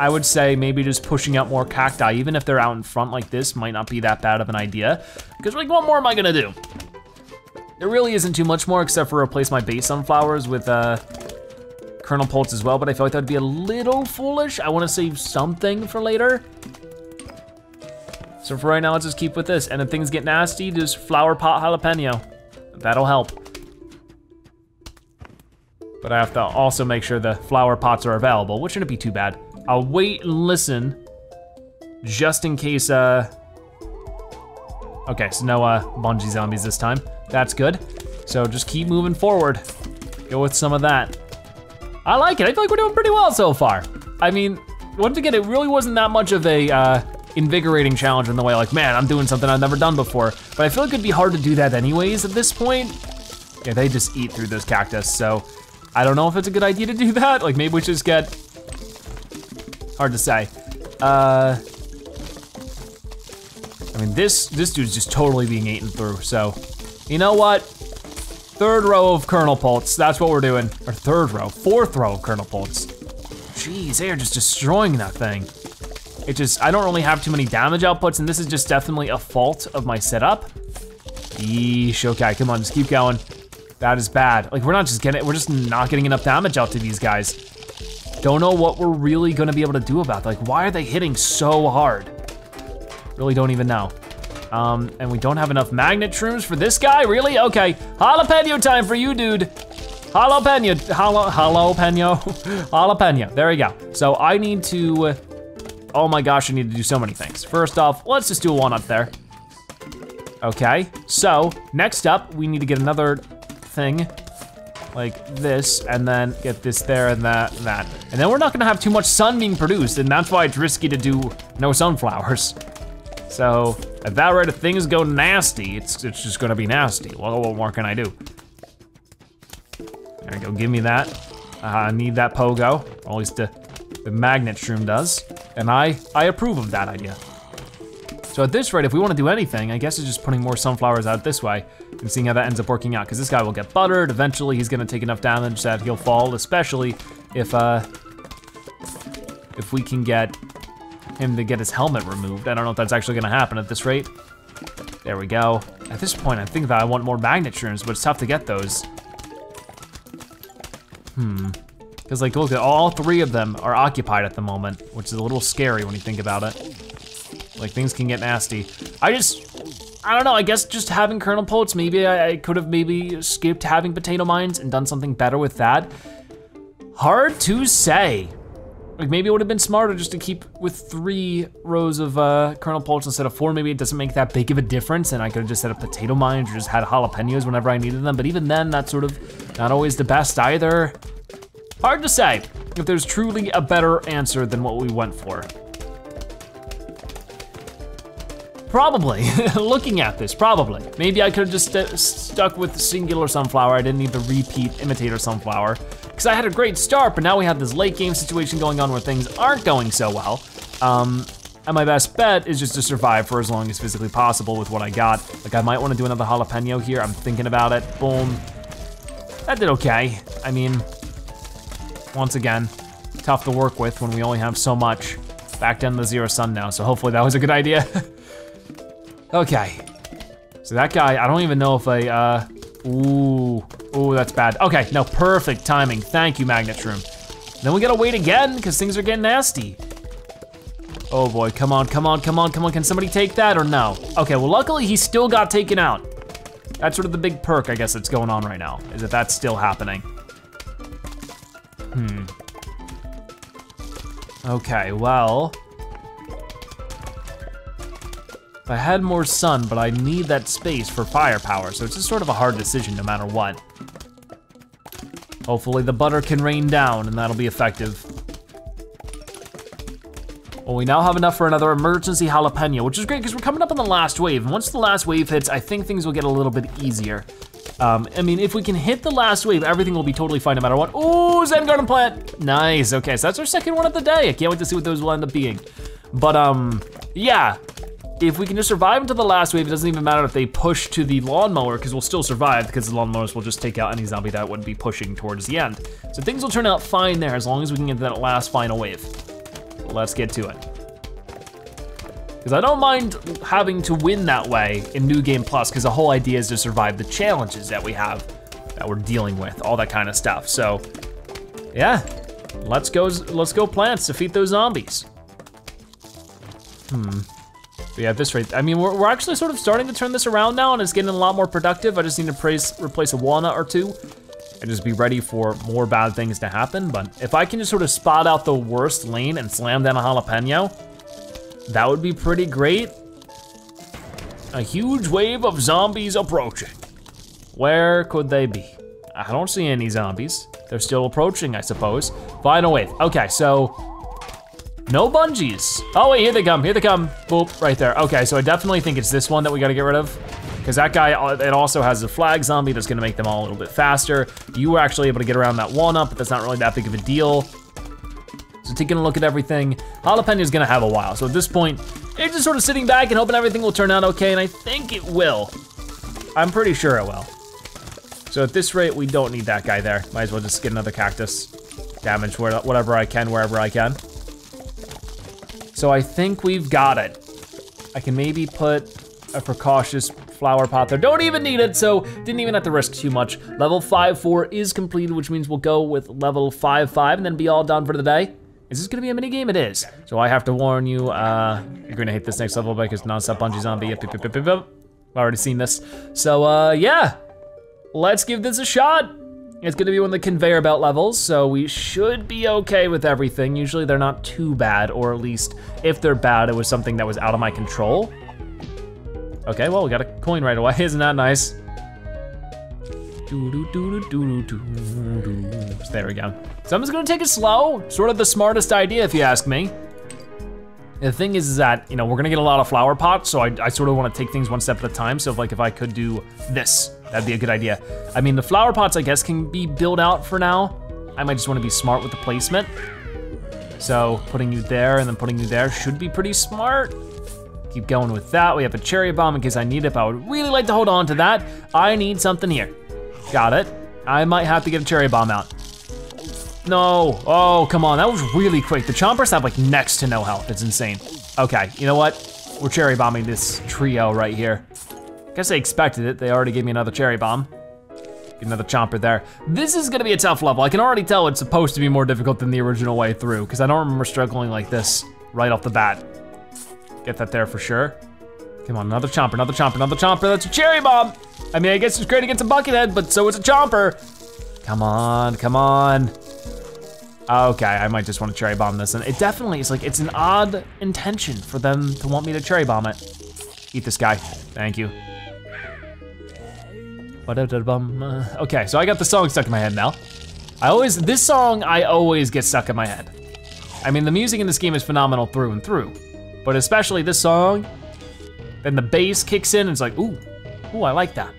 I would say maybe just pushing out more cacti, even if they're out in front like this, might not be that bad of an idea. Because like, what more am I gonna do? There really isn't too much more except for replace my base sunflowers with kernel pulse as well, but I feel like that'd be a little foolish. I wanna save something for later. So for right now, let's just keep with this. And if things get nasty, just flower pot jalapeno. That'll help. But I have to also make sure the flower pots are available, which shouldn't be too bad. I'll wait and listen, just in case, okay, so no bungee zombies this time. That's good. So just keep moving forward. Go with some of that. I like it, I feel like we're doing pretty well so far. I mean, once again, it really wasn't that much of a invigorating challenge in the way like, man, I'm doing something I've never done before. But I feel like it'd be hard to do that anyways at this point. Yeah, they just eat through this cactus, so I don't know if it's a good idea to do that. Like maybe we should just get, hard to say. I mean, this dude's just totally being eaten through, so you know what? Third row of kernel pulse, that's what we're doing. Or fourth row of kernel pulse. Jeez, they are just destroying that thing. It just, I don't really have too many damage outputs, and this is just definitely a fault of my setup. Yeesh, okay, come on, just keep going. That is bad. Like we're just not getting enough damage out to these guys. Don't know what we're really gonna be able to do about that. Like why are they hitting so hard? Really don't even know. And we don't have enough magnet shrooms for this guy, really? Okay, jalapeno time for you, dude. Jalapeno, jalapeno, there we go. So I need to, oh my gosh, I need to do so many things. First off, let's just do one up there. Okay, so next up, we need to get another thing like this, and then get this there and that and that. And then we're not gonna have too much sun being produced, and that's why it's risky to do no sunflowers. So at that rate, if things go nasty, it's just gonna be nasty. Well, what more can I do? There we go, give me that. I need that pogo, or at least the magnet shroom does. And I approve of that idea. So at this rate, if we wanna do anything, I guess it's just putting more sunflowers out this way and seeing how that ends up working out, because this guy will get buttered. Eventually, he's gonna take enough damage that he'll fall, especially if we can get him to get his helmet removed. I don't know if that's actually gonna happen at this rate. There we go. At this point, I think that I want more magnet shrooms, but it's tough to get those. Because like, look, all three of them are occupied at the moment, which is a little scary when you think about it. Like things can get nasty. I don't know, I guess just having kernel pulse, maybe I could have maybe skipped having potato mines and done something better with that. Hard to say. Like maybe it would have been smarter just to keep with 3 rows of kernel pulse instead of 4. Maybe it doesn't make that big of a difference, and I could have just set up potato mines or just had jalapenos whenever I needed them. But even then, that's sort of not always the best either. Hard to say if there's truly a better answer than what we went for. Probably, looking at this, probably. Maybe I could have just stuck with the singular sunflower. I didn't need the repeat imitator sunflower, because I had a great start, but now we have this late game situation going on where things aren't going so well. And my best bet is just to survive for as long as physically possible with what I got. Like I might wanna do another jalapeno here. I'm thinking about it, boom. That did okay. I mean, once again, tough to work with when we only have so much. Back down to 0 sun now, so hopefully that was a good idea. Okay, so that guy, I don't even know if I, ooh, that's bad. Okay, no, perfect timing. Thank you, Magnet Shroom. Then we gotta wait again, because things are getting nasty. Oh boy, come on, come on, come on, come on. Can somebody take that or no? Okay, well luckily he still got taken out. That's sort of the big perk, I guess, that's going on right now, is that that's still happening. Okay, well. I had more sun, but I need that space for firepower, so it's just sort of a hard decision no matter what. Hopefully the butter can rain down and that'll be effective. Well, we now have enough for another emergency jalapeno, which is great because we're coming up on the last wave. And once the last wave hits, I think things will get a little bit easier. I mean, if we can hit the last wave, everything will be totally fine no matter what. Ooh, Zen Garden Plant. Nice, okay, so that's our second one of the day. I can't wait to see what those will end up being. But yeah. If we can just survive until the last wave, it doesn't even matter if they push to the lawnmower, because we'll still survive, because the lawnmowers will just take out any zombie that would be pushing towards the end. So things will turn out fine there, as long as we can get to that last final wave. let's get to it. Because I don't mind having to win that way in New Game Plus, because the whole idea is to survive the challenges that we have, that we're dealing with, all that kind of stuff. So, yeah, let's go plants, defeat those zombies. But yeah, at this rate, I mean, we're actually sort of starting to turn this around now, and it's getting a lot more productive. I just need to replace a walnut or two, and just be ready for more bad things to happen. But if I can just sort of spot out the worst lane and slam down a jalapeno, that would be pretty great. A huge wave of zombies approaching. Where could they be? I don't see any zombies. They're still approaching, I suppose. Final wave, okay, so no bungees. Oh wait, here they come, boop, right there. Okay, so I definitely think it's this one that we gotta get rid of, because that guy, it also has a flag zombie that's gonna make them all a little bit faster. You were actually able to get around that walnut, but that's not really that big of a deal. So taking a look at everything, Jalapeno's gonna have a while. So at this point, you're just sort of sitting back and hoping everything will turn out okay, and I think it will. I'm pretty sure it will. So at this rate, we don't need that guy there. Might as well just get another cactus. Damage whatever I can, wherever I can. So I think we've got it. I can maybe put a precautious flower pot there. Don't even need it, so didn't even have to risk too much. Level 5-4 is completed, which means we'll go with level 5-5 and then be all done for the day. Is this gonna be a mini game? It is. So I have to warn you, you're gonna hate this next level because non-stop bungee zombie. I've already seen this. So yeah, let's give this a shot. It's gonna be one of the conveyor belt levels, so we should be okay with everything. Usually they're not too bad, or at least if they're bad, it was something that was out of my control. Okay, well, we got a coin right away, isn't that nice? There we go. So I'm just gonna take it slow, sort of the smartest idea if you ask me. The thing is that, you know, we're gonna get a lot of flower pots, so I sort of wanna take things one step at a time. So if I could do this, that'd be a good idea. I mean, the flower pots, I guess, can be built out for now. I might just wanna be smart with the placement. So putting you there and then putting you there should be pretty smart. Keep going with that. We have a cherry bomb in case I need it, but I would really like to hold on to that. I need something here. Got it. I might have to get a cherry bomb out. No, oh, come on, that was really quick. The chompers have like next to no health, it's insane. Okay, you know what? We're cherry bombing this trio right here. Guess they expected it. They already gave me another cherry bomb. Get another chomper there. This is gonna be a tough level. I can already tell it's supposed to be more difficult than the original way through, because I don't remember struggling like this right off the bat. Get that there for sure. Come on, another chomper, another chomper, another chomper. That's a cherry bomb. I mean, I guess it's great against a buckethead, but so is a chomper. Come on, come on. Okay, I might just want to cherry bomb this. And it definitely is like, it's an odd intention for them to want me to cherry bomb it. Eat this guy, thank you. Okay, so I got the song stuck in my head now. This song I always get stuck in my head. I mean, the music in this game is phenomenal through and through, but especially this song, then the bass kicks in and it's like, ooh, I like that.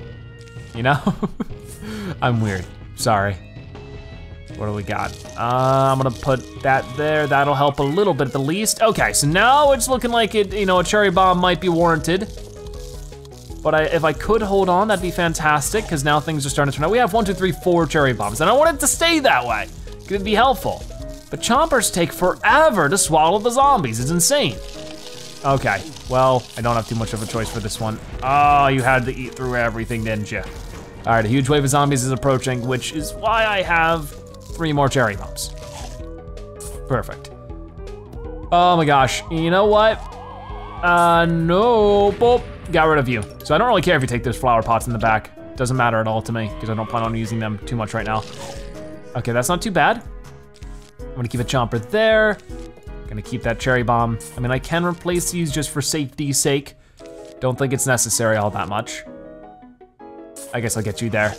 You know? I'm weird, sorry. What do we got? I'm gonna put that there. That'll help a little bit at the least. Okay, so now it's looking like it, you know, a cherry bomb might be warranted. But if I could hold on, that'd be fantastic, because now things are starting to turn out. We have 1, 2, 3, 4 cherry bombs, and I want it to stay that way. It'd be helpful. But chompers take forever to swallow the zombies. It's insane. Okay, well, I don't have too much of a choice for this one. Oh, you had to eat through everything, didn't you? All right, a huge wave of zombies is approaching, which is why I have 3 more cherry bombs. Perfect. Oh my gosh, you know what? No, boop, got rid of you. So I don't really care if you take those flower pots in the back. Doesn't matter at all to me, because I don't plan on using them too much right now. Okay, that's not too bad. I'm gonna keep a chomper there. Gonna keep that cherry bomb. I mean, I can replace these just for safety's sake. Don't think it's necessary all that much. I guess I'll get you there.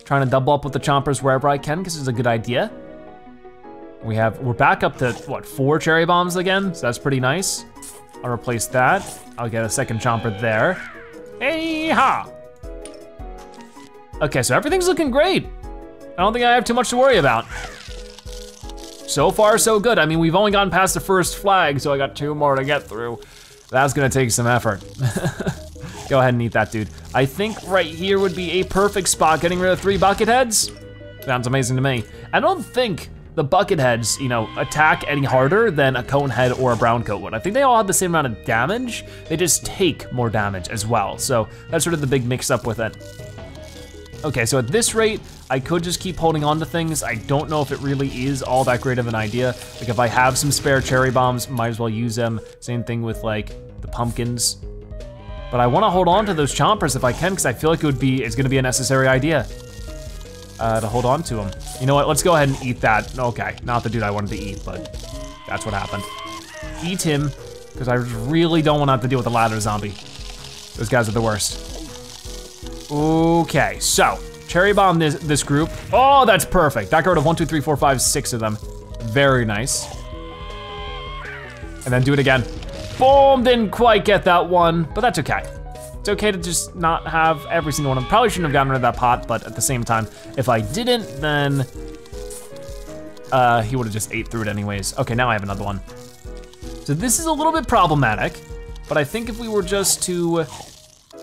Trying to double up with the chompers wherever I can, because it's a good idea. We're back up to, what, 4 cherry bombs again? So that's pretty nice. I'll replace that. I'll get a second chomper there. Hey-ha! Okay, so everything's looking great. I don't think I have too much to worry about. So far, so good. I mean, we've only gotten past the first flag, so I got 2 more to get through. That's gonna take some effort. Go ahead and eat that, dude. I think right here would be a perfect spot, getting rid of 3 bucket heads. Sounds amazing to me. I don't think the bucket heads, you know, attack any harder than a cone head or a brown coat would. I think they all have the same amount of damage, they just take more damage as well. So that's sort of the big mix up with it. Okay, so at this rate, I could just keep holding on to things. I don't know if it really is all that great of an idea. Like if I have some spare cherry bombs, might as well use them. Same thing with like the pumpkins. But I wanna hold on to those chompers if I can, because I feel like it's gonna be a necessary idea to hold on to them. You know what, let's go ahead and eat that. Okay, not the dude I wanted to eat, but that's what happened. Eat him, because I really don't want to have to deal with the ladder zombie. Those guys are the worst. Okay, so, cherry bomb this group. Oh, that's perfect. That got rid of 1, 2, 3, 4, 5, 6 of them. Very nice. And then do it again. Boom, didn't quite get that one, but that's okay. It's okay to just not have every single one. I probably shouldn't have gotten rid of that pot, but at the same time, if I didn't, then he would have just ate through it anyways. Okay, now I have another one. So this is a little bit problematic, but I think if we were just to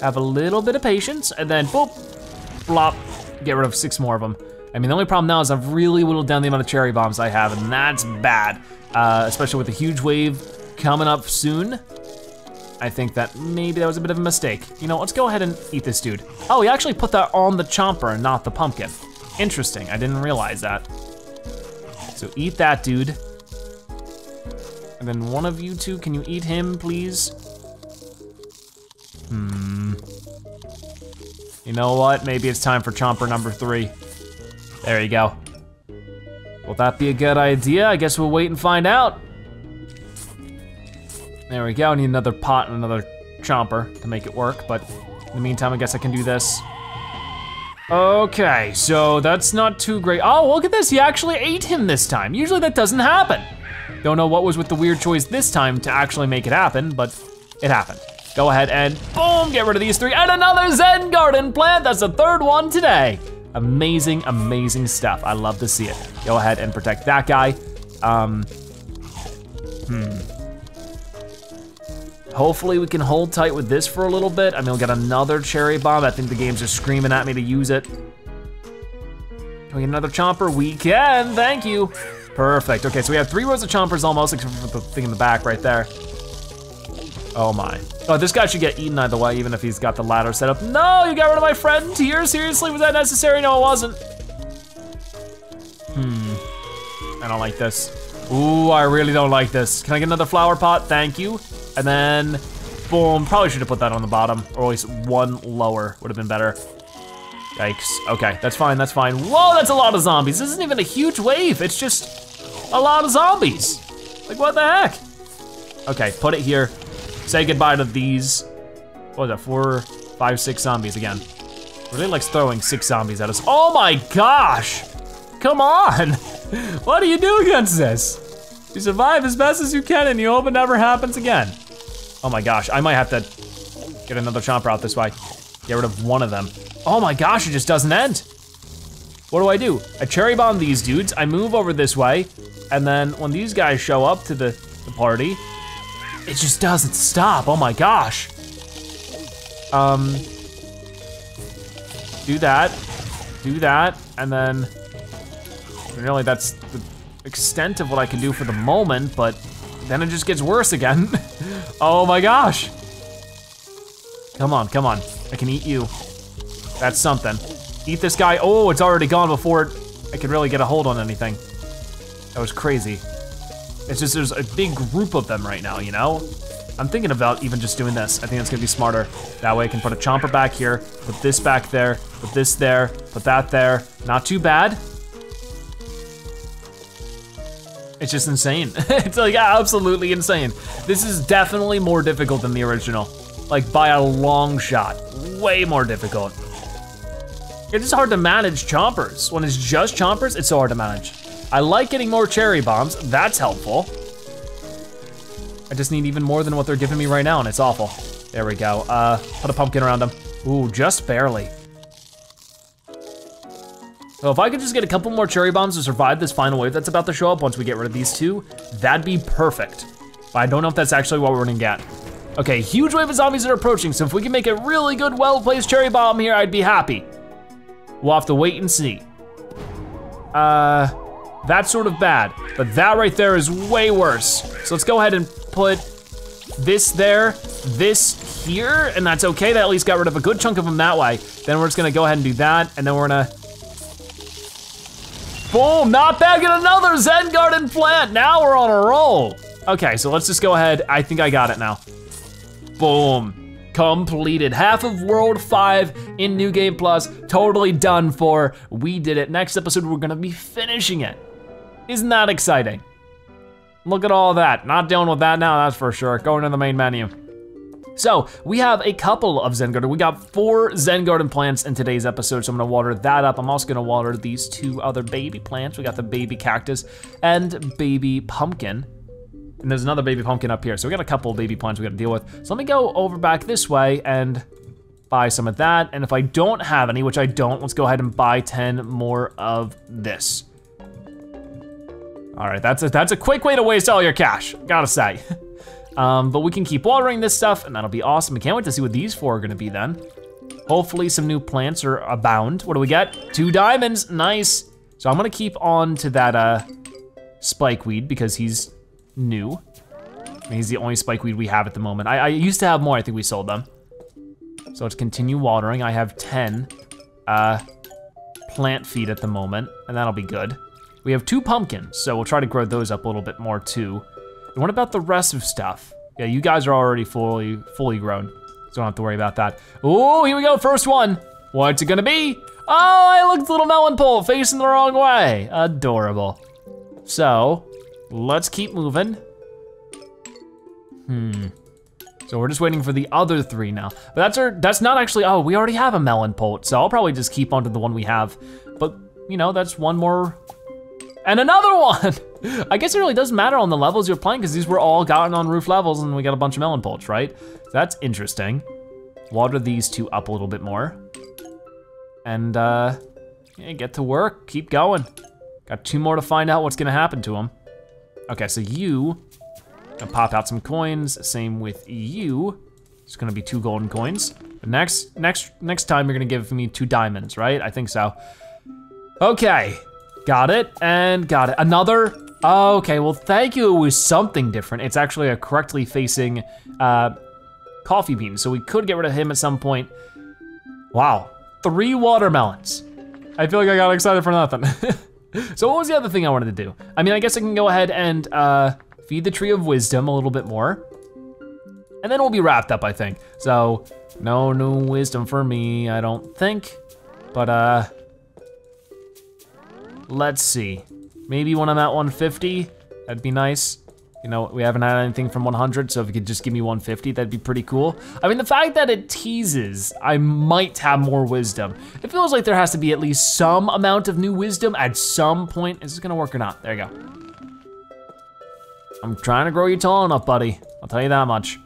have a little bit of patience and then boop, blop, get rid of 6 more of them. I mean, the only problem now is I've really whittled down the amount of cherry bombs I have, and that's bad, especially with a huge wave coming up soon. I think that maybe that was a bit of a mistake. You know, let's go ahead and eat this dude. Oh, he actually put that on the chomper and not the pumpkin. Interesting, I didn't realize that. So eat that dude. And then one of you two, can you eat him, please? You know what, maybe it's time for chomper number 3. There you go. Will that be a good idea? I guess we'll wait and find out. There we go, I need another pot and another chomper to make it work, but in the meantime, I guess I can do this. Okay, so that's not too great. Oh, look at this, he actually ate him this time. Usually that doesn't happen. Don't know what was with the weird choice this time to actually make it happen, but it happened. Go ahead and boom, get rid of these 3, and another Zen garden plant. That's the 3rd one today. Amazing, amazing stuff. I love to see it. Go ahead and protect that guy. Hopefully we can hold tight with this for a little bit. I mean, we'll get another cherry bomb. I think the game's just screaming at me to use it. Can we get another chomper? We can, thank you. Perfect, okay, so we have 3 rows of chompers almost, except for the thing in the back right there. Oh my. Oh, this guy should get eaten either way, even if he's got the ladder set up. No, you got rid of my friend here? Seriously, was that necessary? No, it wasn't. I don't like this. Ooh, I really don't like this. Can I get another flower pot? Thank you. And then, boom, probably should have put that on the bottom, or at least one lower would have been better. Yikes, okay, that's fine, that's fine. Whoa, that's a lot of zombies. This isn't even a huge wave, it's just a lot of zombies. Like, what the heck? Okay, put it here. Say goodbye to these. What was that, 4, 5, 6 zombies again. Really likes throwing 6 zombies at us. Oh my gosh! Come on! What do you do against this? You survive as best as you can and you hope it never happens again. Oh my gosh, I might have to get another chomper out this way. Get rid of one of them. Oh my gosh, it just doesn't end. What do? I cherry bomb these dudes, I move over this way, and then when these guys show up to the party, it just doesn't stop, oh my gosh. Do that, and then really that's the extent of what I can do for the moment, but then it just gets worse again. Oh my gosh. Come on, come on, I can eat you. That's something. Eat this guy. Oh, it's already gone before I could really get a hold on anything. That was crazy. It's just there's a big group of them right now, you know? I'm thinking about even just doing this. I think that's gonna be smarter. That way I can put a chomper back here, put this back there, put this there, put that there. Not too bad. It's just insane. It's like absolutely insane. This is definitely more difficult than the original. Like by a long shot, way more difficult. It's just hard to manage chompers. When it's just chompers, it's so hard to manage. I like getting more cherry bombs, that's helpful. I just need even more than what they're giving me right now and it's awful. There we go, put a pumpkin around them. Ooh, just barely. So if I could just get a couple more cherry bombs to survive this final wave that's about to show up once we get rid of these 2, that'd be perfect. But I don't know if that's actually what we're gonna get. Okay, huge wave of zombies are approaching, so if we can make a really good, well-placed cherry bomb here, I'd be happy. We'll have to wait and see. That's sort of bad, but that right there is way worse. So let's go ahead and put this there, this here, and that's okay. That at least got rid of a good chunk of them that way. Then we're just gonna go ahead and do that, and then we're gonna, boom, not bad, get another Zen Garden plant. Now we're on a roll. Okay, so let's just go ahead. I think I got it now. Boom, completed. Half of World 5 in New Game Plus, totally done for. We did it. Next episode, we're gonna be finishing it. Isn't that exciting? Look at all that. Not dealing with that now, that's for sure. Going to the main menu. So, we have a couple of Zen Garden. We got 4 Zen Garden plants in today's episode, so I'm gonna water that up. I'm also gonna water these 2 other baby plants. We got the baby cactus and baby pumpkin. And there's another baby pumpkin up here. So we got a couple of baby plants we gotta deal with. So let me go over back this way and buy some of that. And if I don't have any, which I don't, let's go ahead and buy 10 more of this. All right, that's a quick way to waste all your cash, gotta say. But we can keep watering this stuff and that'll be awesome. I can't wait to see what these 4 are gonna be then. Hopefully some new plants are abound. What do we get? 2 diamonds, nice. So I'm gonna keep on to that spikeweed because he's new. I mean, he's the only spikeweed we have at the moment. I used to have more, I think we sold them. So let's continue watering. I have 10 plant feed at the moment and that'll be good. We have 2 pumpkins, so we'll try to grow those up a little bit more too. And what about the rest of stuff? Yeah, you guys are already fully grown, so don't have to worry about that. Oh, here we go, first one. What's it gonna be? Oh, look, little melon pole facing the wrong way. Adorable. So, let's keep moving. So we're just waiting for the other 3 now. But that's not actually, oh, we already have a melon pole, so I'll probably just keep on to the one we have. But, you know, that's one more. And another one! I guess it really doesn't matter on the levels you're playing because these were all gotten on roof levels and we got a bunch of melon poults, right? So that's interesting. Water these 2 up a little bit more. And yeah, get to work, keep going. Got 2 more to find out what's gonna happen to them. Okay, so you, gonna pop out some coins, same with you. It's gonna be 2 golden coins. But next time you're gonna give me 2 diamonds, right? I think so. Okay. Got it, and got it. Another, okay, well thank you, it was something different. It's actually a correctly facing coffee bean, so we could get rid of him at some point. Wow, 3 watermelons. I feel like I got excited for nothing. So what was the other thing I wanted to do? I mean, I guess I can go ahead and feed the tree of wisdom a little bit more. And then we'll be wrapped up, I think. So, no new wisdom for me, I don't think. But let's see. Maybe when I'm at 150, that'd be nice. You know, we haven't had anything from 100, so if you could just give me 150, that'd be pretty cool. I mean, the fact that it teases, I might have more wisdom. It feels like there has to be at least some amount of new wisdom at some point. Is this gonna work or not? There you go. I'm trying to grow you tall enough, buddy. I'll tell you that much.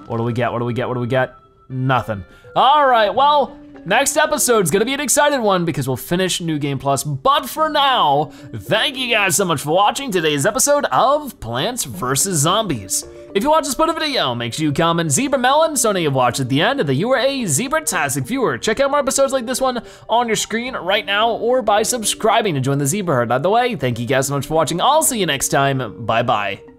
What do we get, what do we get, what do we get? Nothing. All right, well, next episode's gonna be an exciting one because we'll finish New Game Plus, but for now, thank you guys so much for watching today's episode of Plants vs. Zombies. If you watch this part of the video, make sure you comment Zebra Melon so now you've watched at the end, that you are a Zebra-tastic viewer. Check out more episodes like this one on your screen right now or by subscribing to join the Zebra Herd. By the way, thank you guys so much for watching. I'll see you next time, bye-bye.